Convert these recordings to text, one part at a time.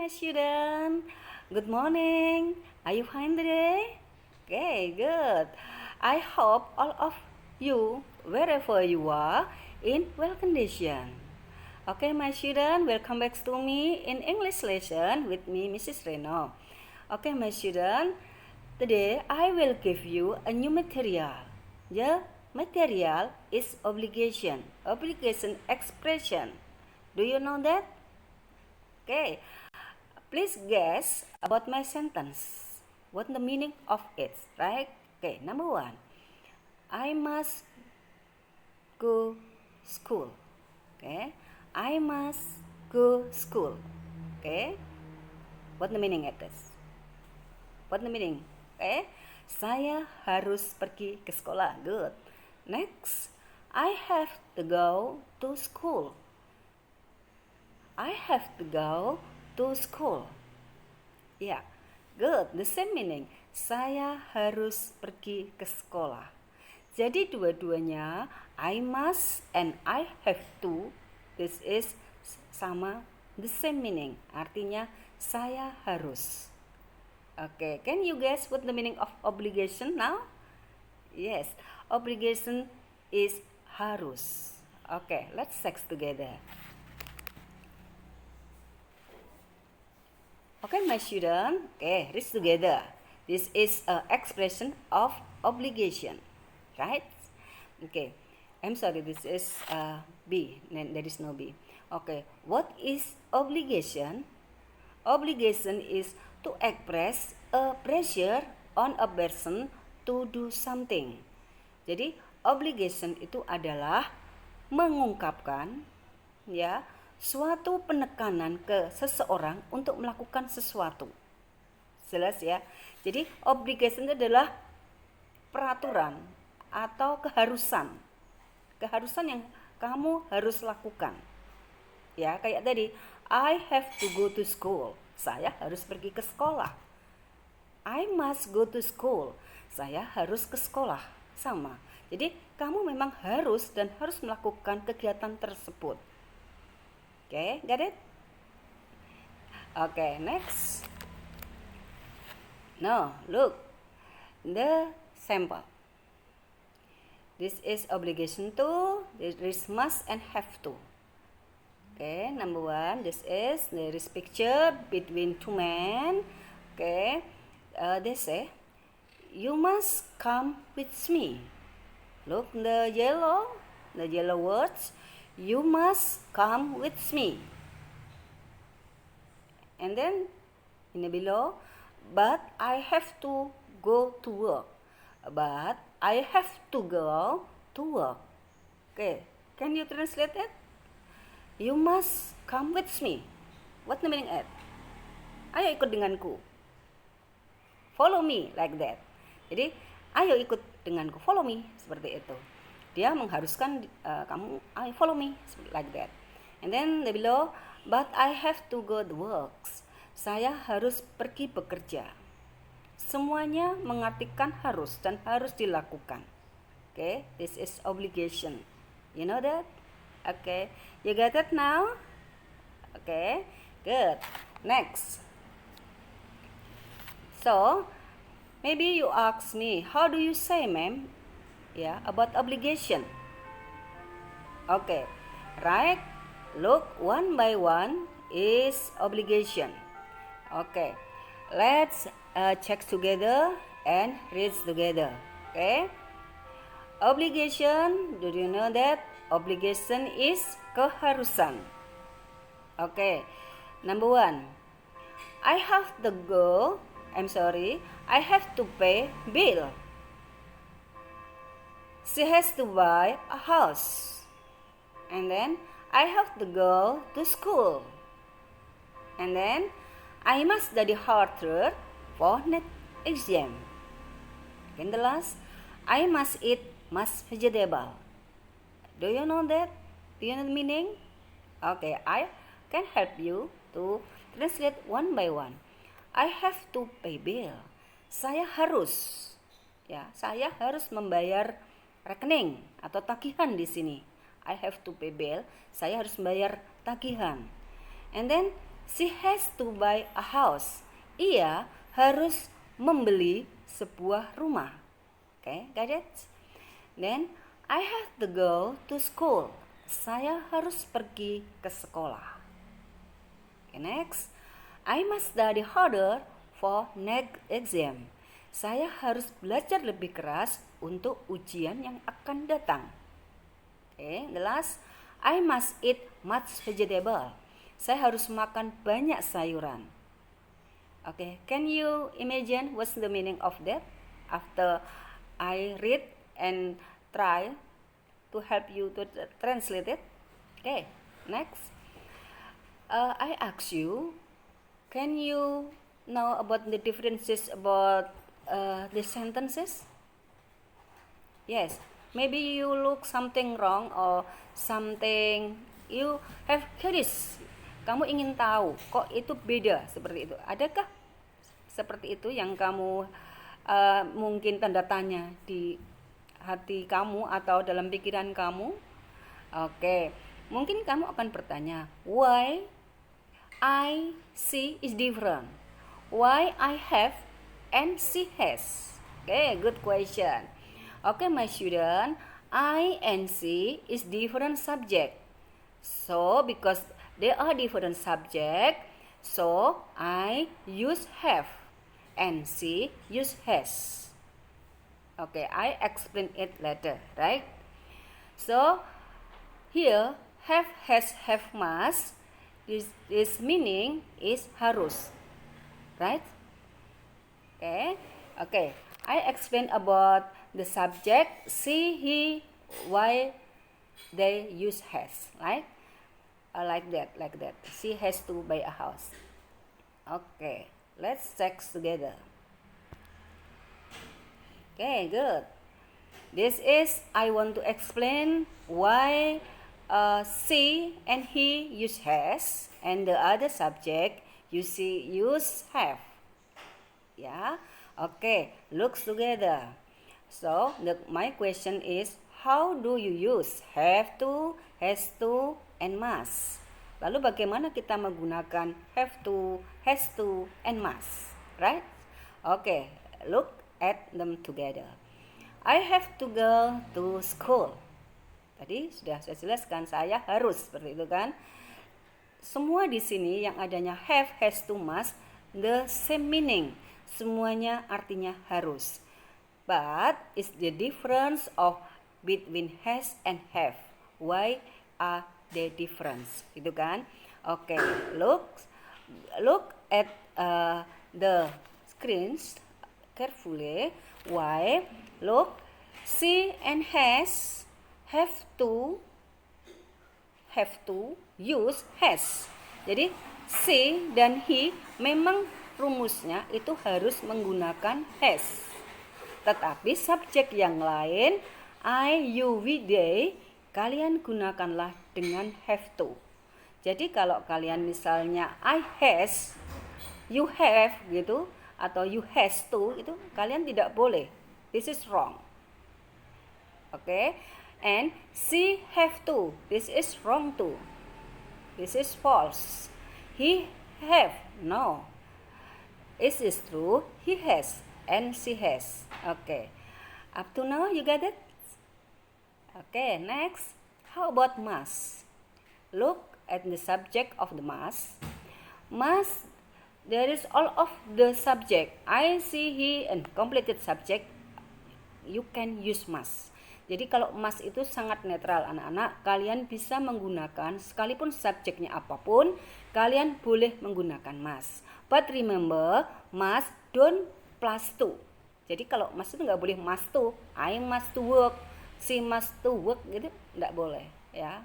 my student. Good morning. Are you fine today? Okay, good. I hope all of you, wherever you are, in well condition. Okay, my student, welcome back to me in English lesson with me, Mrs. Reno. Okay, my student, today I will give you a new material. The material is obligation. Obligation expression. Do you know that? Okay, please guess about my sentence. What the meaning of it, right? Okay, number one, I must go school. Okay, I must go school. Okay, what the meaning of this? What the meaning? Okay, saya harus pergi ke sekolah. Good. Next, I have to go to school. I have to go to school. Ya, good. The same meaning. Saya harus pergi ke sekolah. Jadi dua-duanya I must and I have to. This is sama, the same meaning. Artinya saya harus. Okay, can you guess what the meaning of obligation now? Yes, obligation is harus. Okay, let's check together. Okay, my student. Okay, read together. This is an expression of obligation, right? Okay, I'm sorry. This is B. There is no B. Okay, what is obligation? Obligation is to express a pressure on a person to do something. Jadi obligation itu adalah mengungkapkan, ya, suatu penekanan ke seseorang untuk melakukan sesuatu. Jelas ya. Jadi obligation itu adalah peraturan atau keharusan. Keharusan yang kamu harus lakukan. Ya, kayak tadi, I have to go to school. Saya harus pergi ke sekolah. I must go to school. Saya harus ke sekolah. Sama. Jadi kamu memang harus dan harus melakukan kegiatan tersebut. Okay, got it? Okay, next. Now, look. The sample. This is obligation to, this is must and have to. Okay, number one, there is picture between two men. Okay, they say, you must come with me. Look, the yellow words, you must come with me. And then in the below, but I have to go to work. But I have to go to work. Okay, can you translate it? You must come with me. What the meaning it? Ayo ikut denganku. Follow me, like that. Jadi, ayo ikut denganku. Follow me, seperti itu. Dia mengharuskan kamu, ayo follow me, like that. And then the below, but I have to go to work. Saya harus pergi bekerja. Semuanya mengartikan harus dan harus dilakukan. Okay, this is obligation. You know that? Okay, you got it now? Okay, good. Next. So, maybe you ask me, how do you say, ma'am? Yeah, about obligation. Okay, right? Look, one by one is obligation. Okay, let's check together and read together. Okay, obligation. Do you know that obligation is keharusan? Okay, number one, I have to go. I have to pay bill. She has to buy a house. And then I have to go to school. And then I must study harder for next exam. And the last, I must eat much vegetable. Do you know that? Do you know the meaning? Okay, I can help you to translate one by one. I have to pay bill. Saya harus, ya, saya harus membayar rekening atau tagihan di sini. I have to pay bill. Saya harus membayar tagihan. And then She has to buy a house. Ia harus membeli sebuah rumah. Okay, got it? Then I have to go to school. Saya harus pergi ke sekolah. Okay, next. I must study harder for next exam. Saya harus belajar lebih keras untuk ujian yang akan datang. Okay, the last. I must eat much vegetable. Saya harus makan banyak sayuran. Okay, can you imagine what's the meaning of that? After I read and try to help you to translate it. Okay, next. I ask you, can you know about the differences about the sentences? Yes, maybe you look something wrong or something you have curious. Kamu ingin tahu kok itu beda seperti itu. Adakah seperti itu yang kamu mungkin tanda tanya di hati kamu atau dalam pikiran kamu? Oke, mungkin kamu akan bertanya, why I see is different? Why I have and she has? Okay, good question. Okay, my student, I and she is different subject. So, because they are different subject, so I use have and she use has. Okay, I explain it later, right? So, here have, has, have, must. This meaning is harus, right? Okay. I explain about the subject, she, he, why they use has, right? Like that. She has to buy a house. Okay, let's check together. Okay, good. This is, I want to explain why she and he use has and the other subject use have. Yeah. Okay, looks together. So my question is, how do you use have to, has to, and must? Lalu bagaimana kita menggunakan have to, has to, and must? Right? Okay, look at them together. I have to go to school. Tadi sudah saya jelaskan, saya harus, seperti itu kan? Semua di sini yang adanya have, has to, must, the same meaning. Semuanya artinya harus. But it's the difference of between has and have. Why are they difference? Itu kan? Okay, look at the screens carefully. Why? Look, she and has have to use has. Jadi she dan he memang rumusnya itu harus menggunakan has. Tetapi subjek yang lain, I, you, we, they, kalian gunakanlah dengan have to. Jadi kalau kalian misalnya I has, you have gitu, atau you has to, itu kalian tidak boleh. This is wrong. Okay? And she have to, this is wrong too. This is false. He have, no. It is true, he has and she has. Okay. Up to now you get it? Okay, next. How about must? Look at the subject of the must. Must, there is all of the subject. I, she, he, and completed subject. You can use must. Jadi kalau must itu sangat netral anak-anak. Kalian bisa menggunakan sekalipun subjeknya apapun, kalian boleh menggunakan must. But remember, must don't plus to. Jadi kalau must itu nggak boleh must to. I must to work, she must to work gitu, nggak boleh ya.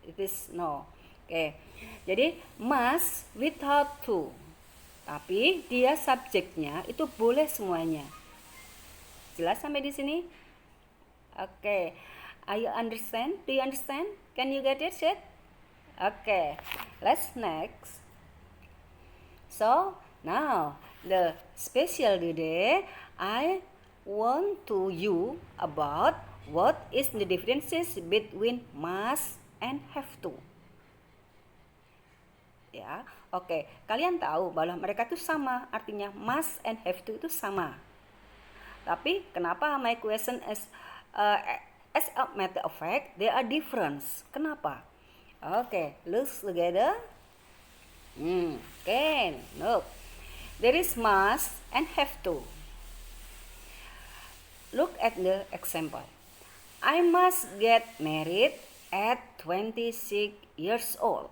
It is no. Oke. Jadi must without to. Tapi dia subjeknya itu boleh semuanya. Jelas sampai di sini? Oke. Are you understand? Do you understand? Can you get it, Shed? Okay. Let's next. So now the special today I want to you about what is the differences between must and have to. ya. Oke, kalian tahu bahwa mereka itu sama, artinya must and have to itu sama. Tapi kenapa my question as a matter of fact they are different? Kenapa? Oke, look together. Okay, look. There is must and have to. Look at the example. I must get married at 26 years old.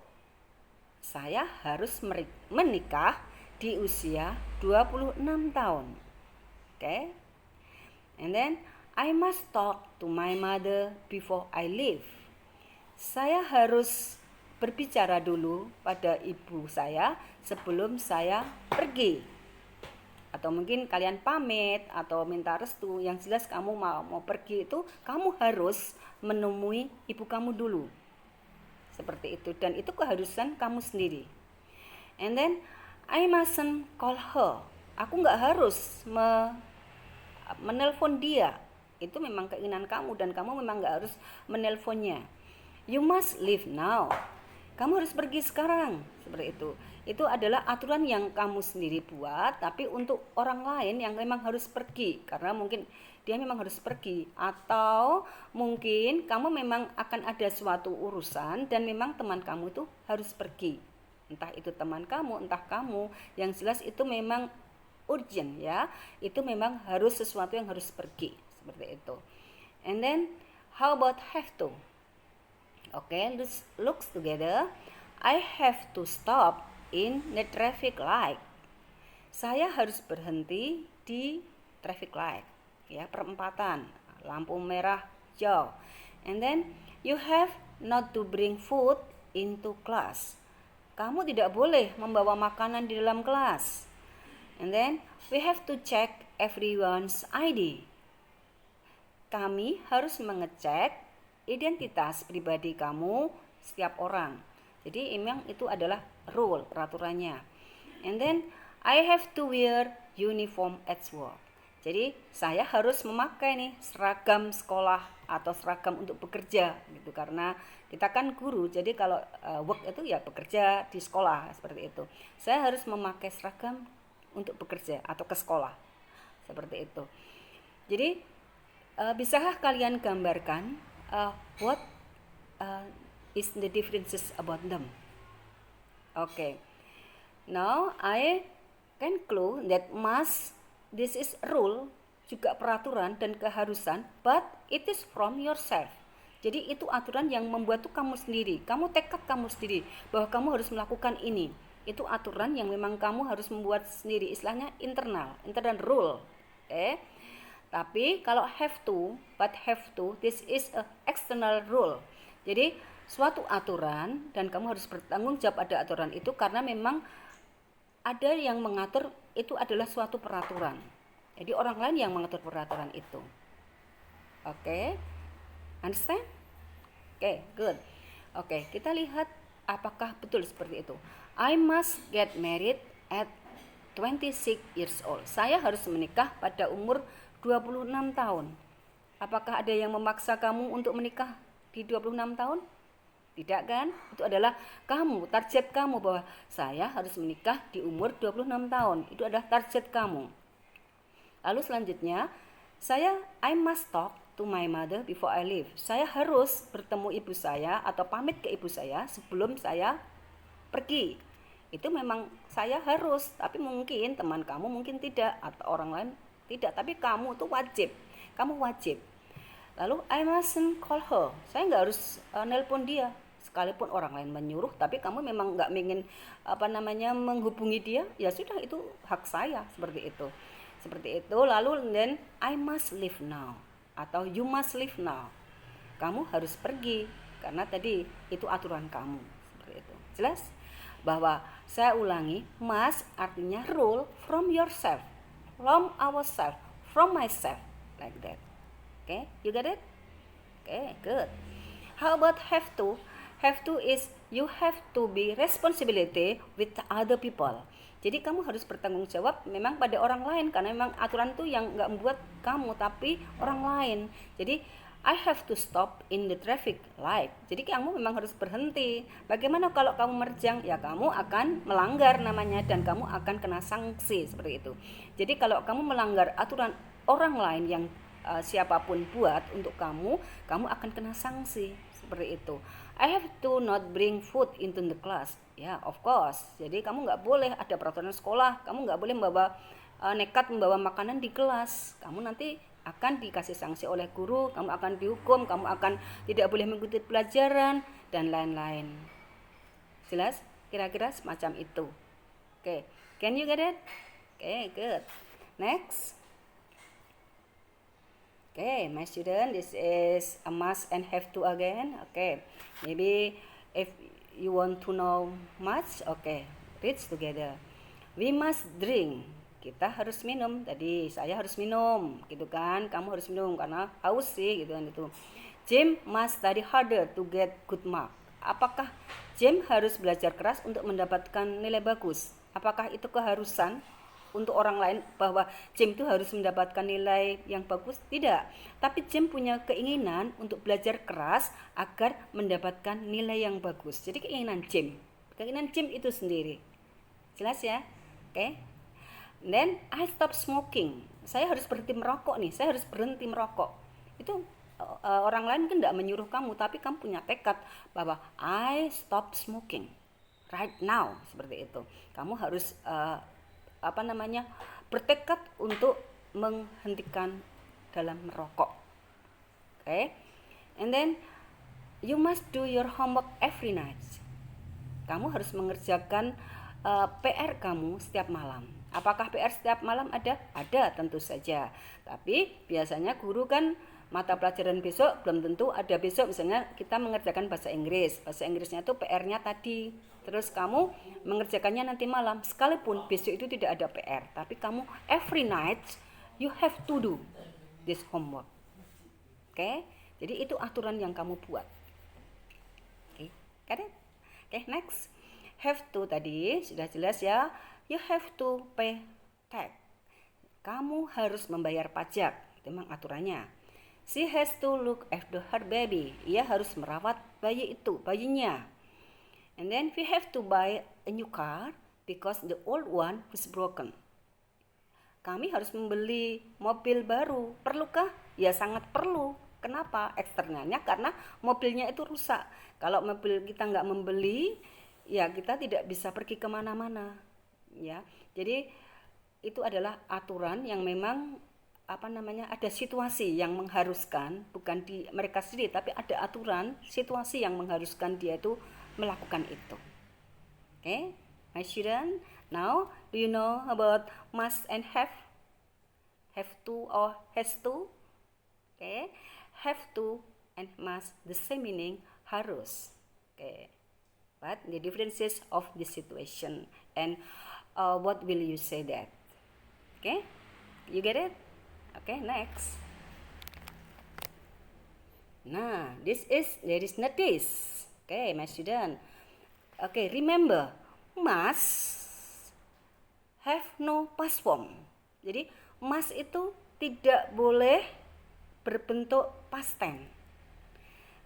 Saya harus menikah di usia 26 tahun. Okay? And then I must talk to my mother before I leave. Saya harus berbicara dulu pada ibu saya sebelum saya pergi. Atau mungkin kalian pamit atau minta restu, yang jelas kamu mau pergi itu kamu harus menemui ibu kamu dulu. Seperti itu, dan itu keharusan kamu sendiri. And then I mustn't call her. Aku nggak harus menelpon dia. Itu memang keinginan kamu dan kamu memang nggak harus menelponnya. You must leave now. Kamu harus pergi sekarang. Seperti itu. Itu adalah aturan yang kamu sendiri buat, tapi untuk orang lain yang memang harus pergi, karena mungkin dia memang harus pergi, atau mungkin kamu memang akan ada suatu urusan dan memang teman kamu tuh harus pergi. Entah itu teman kamu, entah kamu, yang jelas itu memang urgent ya. Itu memang harus sesuatu yang harus pergi, seperti itu. And then how about have to? Okay, let's look together. I have to stop in the traffic light. Saya harus berhenti di traffic light, ya, perempatan, lampu merah hijau. And then you have not to bring food into class. Kamu tidak boleh membawa makanan di dalam kelas. And then we have to check everyone's ID. Kami harus mengecek identitas pribadi kamu setiap orang. Jadi memang itu adalah rule, peraturannya. And then I have to wear uniform at work. Jadi saya harus memakai nih seragam sekolah atau seragam untuk bekerja gitu, karena kita kan guru. Jadi kalau work itu ya bekerja di sekolah, seperti itu. Saya harus memakai seragam untuk bekerja atau ke sekolah. Seperti itu. Jadi bisakah kalian gambarkan what is the differences about them? Okay. Now I can clue that must, this is rule, juga peraturan dan keharusan, but it is from yourself. Jadi itu aturan yang membuat tuh kamu sendiri. Kamu tekad kamu sendiri bahwa kamu harus melakukan ini. Itu aturan yang memang kamu harus membuat sendiri. Istilahnya internal rule. Okay. Tapi kalau have to, this is a external rule. Jadi suatu aturan dan kamu harus bertanggung jawab pada aturan itu, karena memang ada yang mengatur, itu adalah suatu peraturan. Jadi orang lain yang mengatur peraturan itu. Oke, understand? Oke, good. Oke, kita lihat apakah betul seperti itu. I must get married at 26 years old. Saya harus menikah pada umur 26 tahun. Apakah ada yang memaksa kamu untuk menikah di 26 tahun? Tidak kan? Itu adalah kamu, target kamu, bahwa saya harus menikah di umur 26 tahun. Itu adalah target kamu. Lalu selanjutnya, I must talk to my mother before I leave. Saya harus bertemu ibu saya atau pamit ke ibu saya sebelum saya pergi. Itu memang saya harus, tapi mungkin teman kamu mungkin tidak, atau orang lain tidak, tapi kamu tuh wajib. Kamu wajib. Lalu I mustn't call her. Saya nggak harus nelpon dia. Sekalipun orang lain menyuruh, tapi kamu memang nggak ingin menghubungi dia, ya sudah, itu hak saya, seperti itu. Seperti itu. Lalu then I must leave now atau you must leave now. Kamu harus pergi karena tadi itu aturan kamu. Seperti itu. Jelas? Bahwa saya ulangi, must artinya rule from yourself, from ourselves, from myself, like that. Okay, you got it? Okay, good. How about have to? Have to is you have to be responsibility with other people. Jadi kamu harus bertanggung jawab memang pada orang lain, karena memang aturan itu yang nggak membuat kamu, tapi orang lain. Jadi I have to stop in the traffic light. Jadi kamu memang harus berhenti. Bagaimana kalau kamu menerjang? Ya kamu akan melanggar namanya dan kamu akan kena sanksi seperti itu. Jadi kalau kamu melanggar aturan orang lain yang siapapun buat untuk kamu akan kena sanksi seperti itu. I have to not bring food into the class. Ya, of course. Jadi kamu nggak boleh, ada peraturan sekolah, kamu nggak boleh nekat membawa makanan di kelas. Kamu nanti akan dikasih sanksi oleh guru, kamu akan dihukum, kamu akan tidak boleh mengikuti pelajaran dan lain-lain. Jelas? Kira-kira semacam itu. Oke, can you get it? Okay, good. Next. Okay, my student, this is a must and have to again. Okay, maybe if you want to know much, okay, read together. We must drink. Kita harus minum. Tadi saya harus minum, gitu kan? Kamu harus minum karena haus sih, gitu kan itu. Jim must study harder to get good mark. Apakah Jim harus belajar keras untuk mendapatkan nilai bagus? Apakah itu keharusan untuk orang lain bahwa Jim itu harus mendapatkan nilai yang bagus? Tidak. Tapi Jim punya keinginan untuk belajar keras agar mendapatkan nilai yang bagus. Jadi keinginan Jim itu sendiri. Jelas ya? Oke. Then I stop smoking. Saya harus berhenti merokok nih. Saya harus berhenti merokok. Itu orang lain kan tidak menyuruh kamu, tapi kamu punya tekad bahwa I stop smoking right now, seperti itu. Kamu harus bertekad untuk menghentikan dalam merokok. Okay? And then you must do your homework every night. Kamu harus mengerjakan PR kamu setiap malam. Apakah PR setiap malam ada? Ada, tentu saja. Tapi biasanya guru kan mata pelajaran besok belum tentu ada besok. Misalnya kita mengerjakan bahasa Inggris. Bahasa Inggrisnya itu PR-nya tadi. Terus kamu mengerjakannya nanti malam. Sekalipun besok itu tidak ada PR, tapi kamu every night you have to do this homework. Oke? Jadi itu aturan yang kamu buat. Oke, got it? Oke, next. Have to tadi sudah jelas ya. You have to pay tax. Kamu harus membayar pajak. Itu memang aturannya. She has to look after her baby. Ia harus merawat bayinya. And then we have to buy a new car because the old one was broken. Kami harus membeli mobil baru. Perlukah? Ya sangat perlu. Kenapa? Eksternalnya karena mobilnya itu rusak. Kalau mobil kita nggak membeli, ya kita tidak bisa pergi kemana-mana. Ya, jadi itu adalah aturan yang memang ada situasi yang mengharuskan, bukan di mereka sendiri, tapi ada aturan situasi yang mengharuskan dia itu melakukan itu. Okay, my student, now do you know about must and have to or has to? Okay, have to and must the same meaning, harus. Okay, but the differences of the situation and what will you say that? Okay, you get it? Okay, next. Nah, there is notice. Okay, my student. Okay, remember, must have no past form. Jadi must itu tidak boleh berbentuk past tense.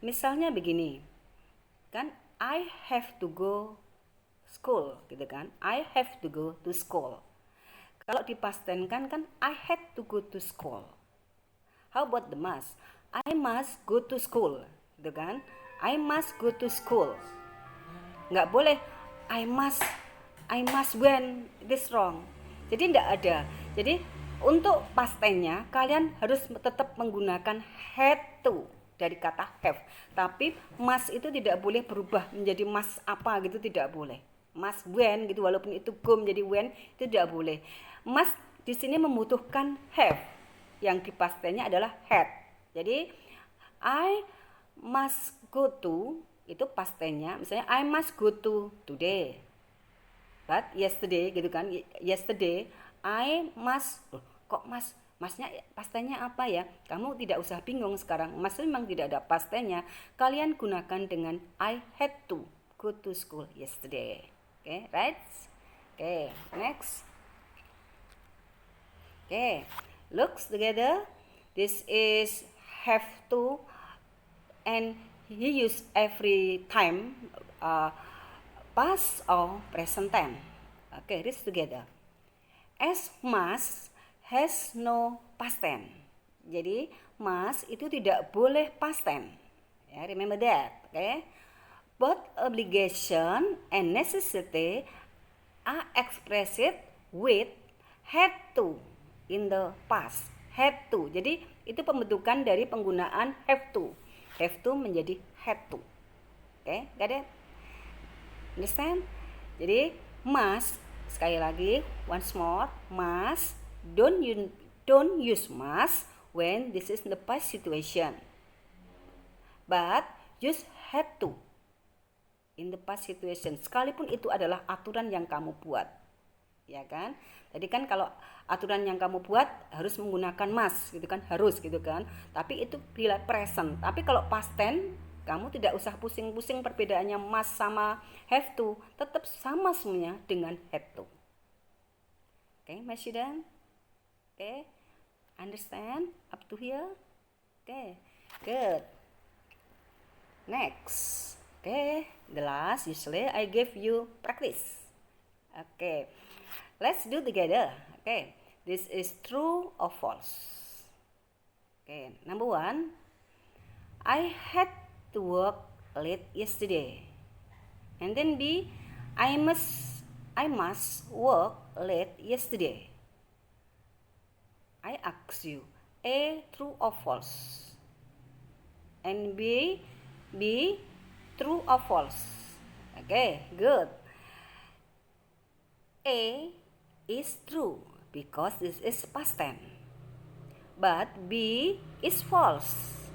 Misalnya begini, kan I have to go school, gitu kan? I have to go to school. Kalau di past tense kan I had to go to school. How about the must? I must go to school, gitu kan? I must go to school. Nggak boleh I must when, this wrong. Jadi nggak ada. Jadi untuk past tense-nya kalian harus tetap menggunakan had to dari kata have. Tapi must itu tidak boleh berubah menjadi must apa gitu, tidak boleh. Must when gitu, walaupun itu go menjadi when, itu tidak boleh. Must di sini membutuhkan have. Yang di past tense-nya adalah had. Jadi I must go to itu past tense-nya, misalnya I must go to today. But yesterday gitu kan, yesterday I must, kok masnya past tense-nya apa ya? Kamu tidak usah bingung sekarang. Mas memang tidak ada past tense-nya. Kalian gunakan dengan I had to go to school yesterday. Okay, right? Okay, next. Okay, looks together. This is have to, and he use every time past or present tense. Okay, read together. As must has no past tense. Jadi must itu tidak boleh past tense. Ya, remember that, okay? Both obligation and necessity are expressed with had to in the past. Had to. Jadi itu pembentukan dari penggunaan have to. Have to menjadi had to. Okay, got it? Understand? Jadi must, sekali lagi, once more, must, don't use must when this is the past situation, but use had to in the past situation, sekalipun itu adalah aturan yang kamu buat, ya kan? Tadi kan kalau aturan yang kamu buat harus menggunakan must gitu kan, harus gitu kan, tapi itu bila present. Tapi kalau past tense, kamu tidak usah pusing-pusing perbedaannya must sama have to, tetap sama semuanya dengan had to. Okay, my student? Okay, understand up to here? Okay, good. Next, okay, the last, usually I give you practice. Okay, let's do together. Okay, this is true or false. Okay, number 1, I had to work late yesterday. And then B, I must work late yesterday. I ask you, A, true or false? And B, true or false? Okay, good. A is true because this is past tense. But B is false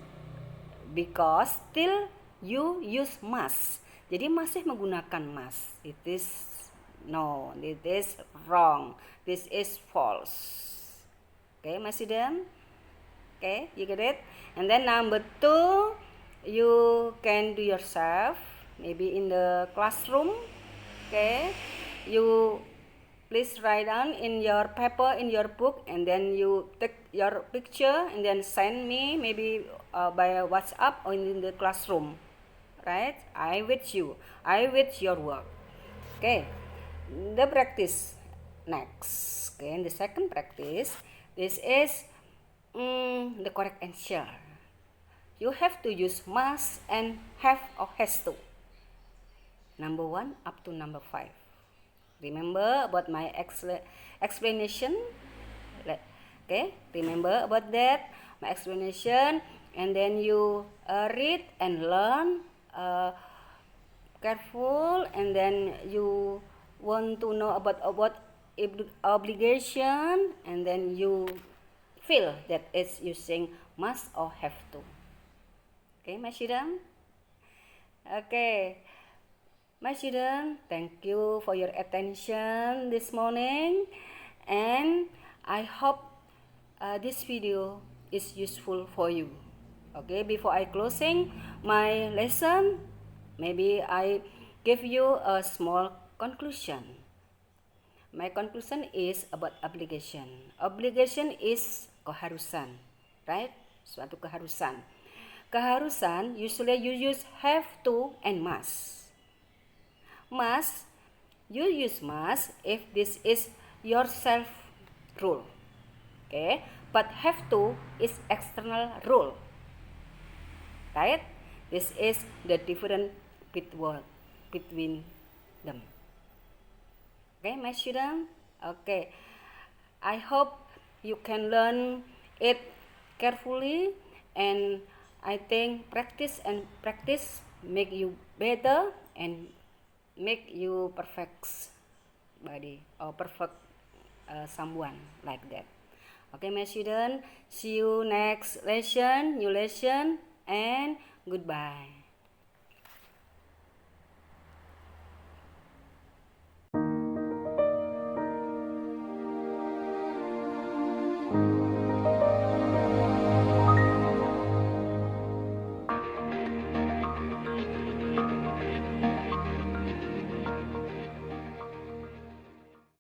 because still you use must. Jadi masih menggunakan must. It is wrong. This is false. Okay, my student? Okay, you get it? And then number 2, you can do yourself, maybe in the classroom. Okay, you please write down in your paper, in your book, and then you take your picture and then send me, maybe by WhatsApp or in the classroom. Right? I with your work. Okay, the practice next. Okay, and the second practice, this is the correct answer. You have to use must and have or has to. Number 1 up to number 5. Remember about my explanation? Okay, remember about that, my explanation, and then you read and learn careful, and then you want to know about obligation, and then you feel that it's using must or have to. Okay, my student? Okay, my student, thank you for your attention this morning, and I hope this video is useful for you. Okay, before I closing my lesson, maybe I give you a small conclusion. My conclusion is about obligation. Obligation is keharusan, right? Suatu keharusan. Keharusan usually you use have to and must. Must, you use must if this is your self rule. Okay, but have to is external rule. Right? This is the difference between them. Okay, my student? Okay. I hope you can learn it carefully, and I think practice make you better and make you perfect body or perfect someone like that. Okay, my student, see you next lesson, new lesson, and goodbye.